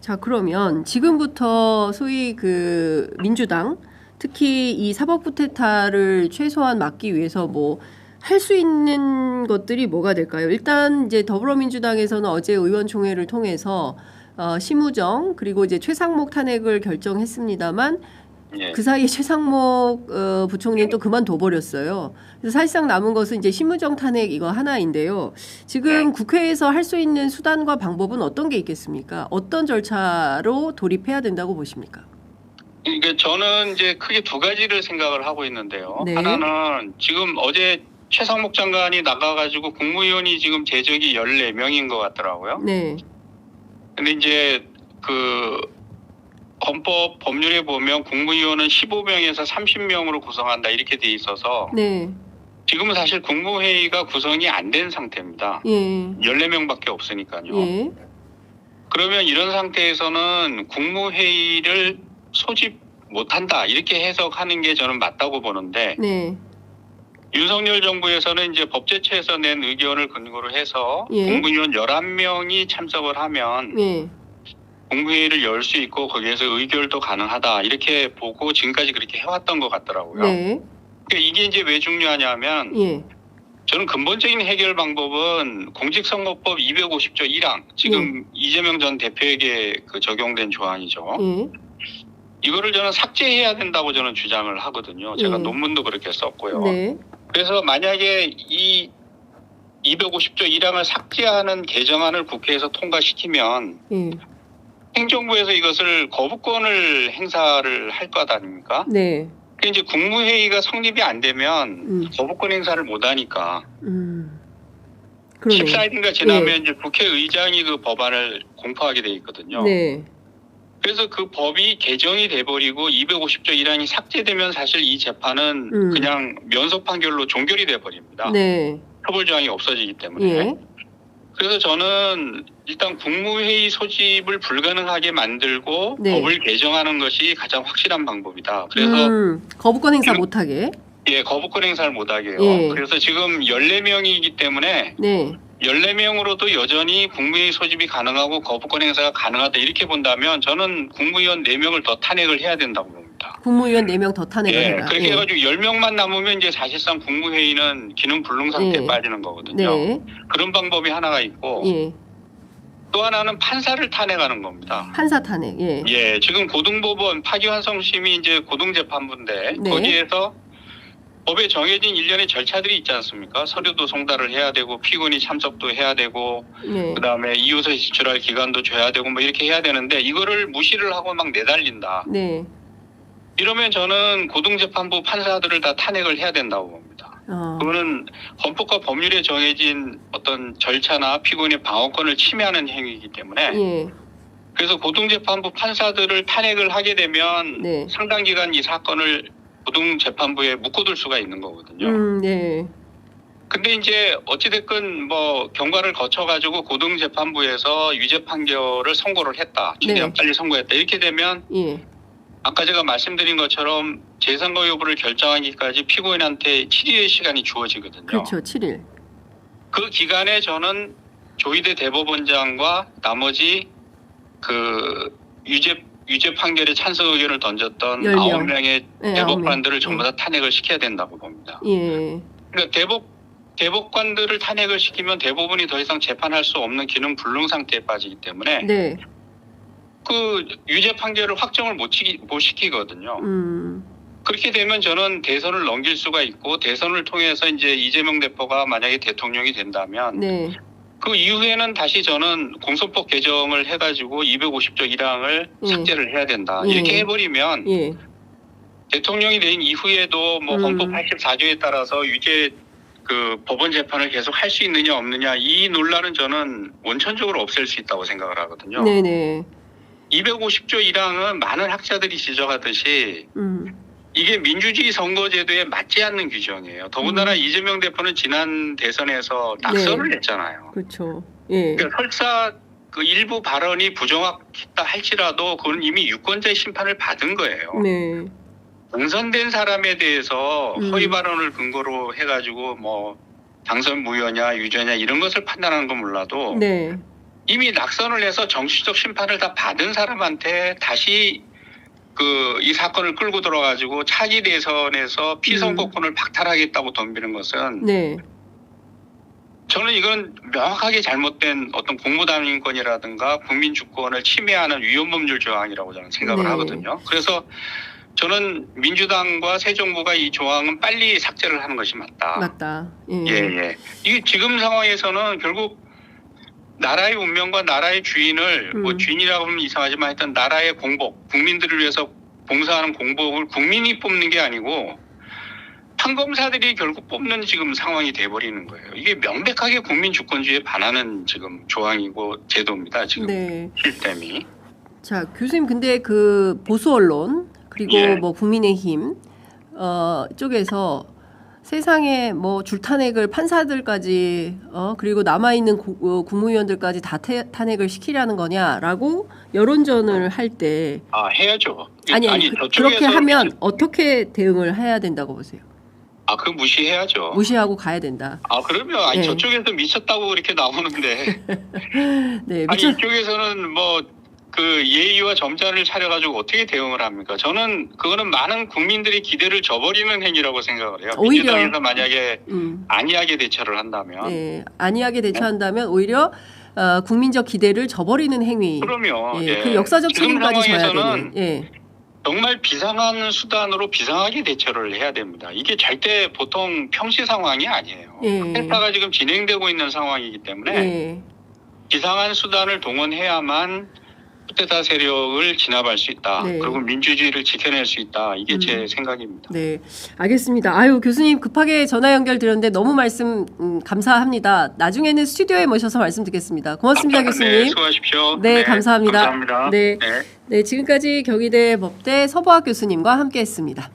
자, 그러면 지금부터 소위 그 민주당, 특히 이 사법부 퇴타를 최소한 막기 위해서 뭐 할 수 있는 것들이 뭐가 될까요? 일단 이제 더불어민주당에서는 어제 의원총회를 통해서 심우정 그리고 이제 최상목 탄핵을 결정했습니다만 예. 그 사이에 최상목 부총리는 또 그만둬 버렸어요. 그래서 사실상 남은 것은 이제 심우정 탄핵 이거 하나인데요. 지금 국회에서 할 수 있는 수단과 방법은 어떤 게 있겠습니까? 어떤 절차로 돌입해야 된다고 보십니까? 이게 저는 이제 크게 두 가지를 생각을 하고 있는데요. 네. 하나는 지금 어제 최상목 장관이 나가가지고 국무위원이 지금 제적이 14명인 것 같더라고요. 네. 근데 이제 그 헌법 법률에 보면 국무위원은 15명에서 30명으로 구성한다 이렇게 돼 있어서 네. 지금은 사실 국무회의가 구성이 안 된 상태입니다. 예. 14명밖에 없으니까요. 예. 그러면 이런 상태에서는 국무회의를 소집 못한다 이렇게 해석하는 게 저는 맞다고 보는데 네. 윤석열 정부에서는 이제 법제처에서 낸 의견을 근거로 해서 예. 국무위원 11명이 참석을 하면 예. 국무회의를 열 수 있고 거기에서 의결도 가능하다 이렇게 보고 지금까지 그렇게 해왔던 것 같더라고요. 네. 그러니까 이게 이제 왜 중요하냐면 예. 저는 근본적인 해결 방법은 공직선거법 250조 1항 지금 이재명 전 대표에게 그 적용된 조항이죠. 예. 이거를 저는 삭제해야 된다고 저는 주장을 하거든요. 제가 예. 논문도 그렇게 썼고요. 네. 그래서 만약에 이 250조 1항을 삭제하는 개정안을 국회에서 통과시키면 예. 행정부에서 이것을 거부권을 행사를 할 것 아닙니까? 네. 그 이제 국무회의가 성립이 안 되면 거부권 행사를 못 하니까. 그러네요. 14일인가 지나면 이제 국회의장이 그 법안을 공포하게 돼 있거든요. 네. 그래서 그 법이 개정이 돼버리고 250조 1항이 삭제되면 사실 이 재판은 그냥 면소 판결로 종결이 돼버립니다. 네. 처벌 조항이 없어지기 때문에. 예. 그래서 저는 일단 국무회의 소집을 불가능하게 만들고 네. 법을 개정하는 것이 가장 확실한 방법이다. 그래서 거부권 행사 못하게. 예, 거부권 행사를 못하게요. 예. 그래서 지금 14명이기 때문에 네. 14명으로도 여전히 국무회의 소집이 가능하고 거부권 행사가 가능하다 이렇게 본다면 저는 국무위원 4명을 더 탄핵을 해야 된다고 봅니다. 국무위원 4명 더 탄핵을 예, 해라. 그렇게 예. 해가지고 10명만 남으면 이제 사실상 국무회의는 기능 불능 상태에 예. 빠지는 거거든요. 네. 그런 방법이 하나가 있고 예. 또 하나는 판사를 탄핵하는 겁니다. 판사 탄핵. 예. 예, 지금 고등법원 파기환송심이 이제 고등재판부인데 네. 거기에서 법에 정해진 일련의 절차들이 있지 않습니까? 서류도 송달을 해야 되고 피고인이 참석도 해야 되고 네. 그다음에 이유서 제출할 기간도 줘야 되고 뭐 이렇게 해야 되는데 이거를 무시를 하고 막 내달린다. 네. 이러면 저는 고등재판부 판사들을 다 탄핵을 해야 된다고 봅니다. 그거는 헌법과 법률에 정해진 어떤 절차나 피고인의 방어권을 침해하는 행위이기 때문에 예. 그래서 고등재판부 판사들을 탄핵을 하게 되면 네. 상당 기간 이 사건을 고등재판부에 묶어둘 수가 있는 거거든요. 네. 근데 이제 어찌됐건 뭐 경과를 거쳐가지고 고등재판부에서 유죄 판결을 선고를 했다. 최대한 네. 빨리 선고했다. 이렇게 되면 예. 아까 제가 말씀드린 것처럼 재선거 여부를 결정하기까지 피고인한테 7일의 시간이 주어지거든요. 그렇죠. 7일. 그 기간에 저는 조희대 대법원장과 나머지 그 유죄 판결에 찬성 의견을 던졌던 10명. 9명의 네, 대법관들을 9명. 전부 다 탄핵을 시켜야 된다고 봅니다. 예. 그러니까 대법관들을 탄핵을 시키면 대법원이 더 이상 재판할 수 없는 기능 불능 상태에 빠지기 때문에 네. 그 유죄 판결을 확정을 못 시키거든요. 그렇게 되면 저는 대선을 넘길 수가 있고 대선을 통해서 이제 이재명 대표가 만약에 대통령이 된다면 네. 그 이후에는 다시 저는 공소법 개정을 해가지고 250조 1항을 삭제를 해야 된다. 예. 이렇게 해버리면 예. 대통령이 된 이후에도 뭐 헌법 84조에 따라서 유죄 그 법원 재판을 계속 할 수 있느냐 없느냐 이 논란은 저는 원천적으로 없앨 수 있다고 생각을 하거든요. 네네. 250조 1항은 많은 학자들이 지적하듯이 이게 민주주의 선거제도에 맞지 않는 규정이에요. 더군다나 이재명 대표는 지난 대선에서 낙선을 네. 했잖아요. 그렇죠. 예. 그러니까 설사 그 일부 발언이 부정확했다 할지라도 그건 이미 유권자의 심판을 받은 거예요. 네. 당선된 사람에 대해서 허위 발언을 근거로 해가지고 뭐 당선 무효냐 유죄냐 이런 것을 판단하는 건 몰라도 네. 이미 낙선을 해서 정치적 심판을 다 받은 사람한테 다시 이 사건을 끌고 들어가지고 차기 대선에서 피선거권을 박탈하겠다고 덤비는 것은 네. 저는 이건 명확하게 잘못된 어떤 공무담임권이라든가 국민 주권을 침해하는 위헌법률 조항이라고 저는 생각을 네. 하거든요. 그래서 저는 민주당과 새 정부가 이 조항은 빨리 삭제를 하는 것이 맞다. 맞다. 예. 예. 이게 지금 상황에서는 결국 나라의 운명과 나라의 주인을 뭐 주인이라고 하면 이상하지만 하여튼 나라의 공복, 국민들을 위해서 봉사하는 공복을 국민이 뽑는 게 아니고 판검사들이 결국 뽑는 지금 상황이 돼버리는 거예요. 이게 명백하게 국민 주권주의에 반하는 지금 조항이고 제도입니다. 지금 네. 시스템이. 자, 교수님 근데 그 보수 언론 그리고 예. 뭐 국민의힘 쪽에서 세상에 뭐 줄탄핵을 판사들까지 그리고 남아 있는 국무위원들까지 다 탄핵을 시키려는 거냐라고 여론전을 할 때 해야죠. 그렇게 하면 어떻게 대응을 해야 된다고 보세요? 그거 무시해야죠. 무시하고 가야 된다. 그러면 네. 저쪽에서 미쳤다고 그렇게 나오는데 네, 이쪽에서는 뭐 그 예의와 점잖을 차려가지고 어떻게 대응을 합니까? 저는 그거는 많은 국민들이 기대를 저버리는 행위라고 생각을 해요. 오히려 민주당에서 만약에 안이하게 대처를 한다면. 네, 안이하게 대처한다면 오히려 국민적 기대를 저버리는 행위. 그럼요. 예, 그 역사적 지금 책임까지 져야 상황에서는 되는. 예. 정말 비상한 수단으로 비상하게 대처를 해야 됩니다. 이게 절대 보통 평시 상황이 아니에요. 예. 쿠데타가 지금 진행되고 있는 상황이기 때문에 예. 비상한 수단을 동원해야만 쿠데타 세력을 진압할 수 있다. 네. 그리고 민주주의를 지켜낼 수 있다. 이게 제 생각입니다. 네, 알겠습니다. 교수님 급하게 전화 연결드렸는데 너무 말씀 감사합니다. 나중에는 스튜디오에 모셔서 말씀 듣겠습니다. 고맙습니다, 교수님. 네, 수고하십시오. 네, 감사합니다. 감사합니다. 네, 지금까지 경희대 법대 서보학 교수님과 함께했습니다.